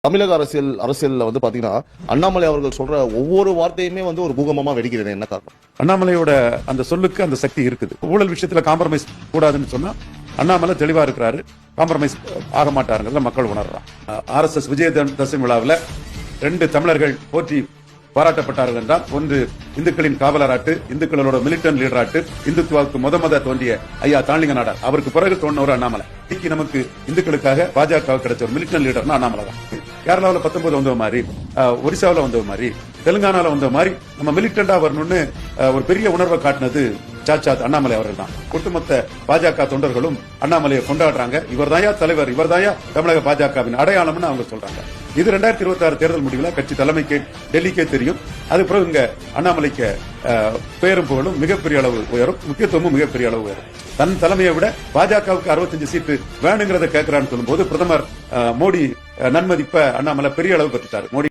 தமிழக அரசியல்ல வந்து பாத்தீங்கன்னா அண்ணாமலை அவர்கள் சொல்ற ஒவ்வொரு வார்த்தையுமே வந்து ஒரு பூகம்பமா வெடிக்கிறது. என்ன காரணம்? அண்ணாமலையோட அந்த சொல்லுக்கு அந்த சக்தி இருக்குது. ஊழல் விஷயத்துல காம்ப்ரமைஸ் கூடாதுன்னு சொன்னா அண்ணாமலை தெளிவா இருக்கிறாரு. காம்ப்ரமைஸ் ஆக மாட்டாருங்கிறத மக்கள் உணர்றான். RSS விஜயதசமி விழாவில் 2 தமிழர்கள் போற்றி பாராட்டப்பட்டார்கள் என்றால், ஒன்று இந்துக்களின் காவலராட்டு, இந்துக்களோட மிலிட்டன்ட் லீடராட்டு, இந்துத்துவாவுக்கு முத தோன்றிய ஐயா தாளிங்க நாடார், அவருக்கு பிறகு தோன்ற ஒரு அண்ணாமலை. இன்னைக்கு நமக்கு இந்துக்களுக்காக பாஜக கிடைச்ச ஒரு மிலிட்டன்ட் லீடர்னா அண்ணாமலை தான். கேரளாவில் 19 வந்த மாதிரி, ஒடிசாவில் வந்த மாதிரி, தெலுங்கானால வந்த மாதிரி நம்ம மிலிட்டண்டா வரணும்னு ஒரு பெரிய உணர்வை காட்டினது சாட்சாத் அண்ணாமலை அவர்கள் தான். ஒட்டுமொத்த பாஜக தொண்டர்களும் அண்ணாமலையை கொண்டாடுறாங்க. இவர்தாயா தலைவர், இவர்தாயா தமிழக பாஜகவின் அடையாளம்னு அவங்க சொல்றாங்க. இது 2026 தேர்தல் முடிவுல கட்சி தலைமைக்கு டெல்லிக்கே தெரியும். அது பிறகு இங்க அண்ணாமலைக்கு பெயரும் புகழும் மிகப்பெரிய அளவு உயரும், முக்கியத்துவமும் மிகப்பெரிய அளவு உயரும். தன் தலைமையை விட பாஜகவுக்கு 65 சீட்டு வேணுங்கிறத கேட்கிறான்னு சொல்லும் போது பிரதமர் மோடி நன்மதிப்ப அண்ணாமலை பெரிய அளவு பெற்றுட்டார். மோடி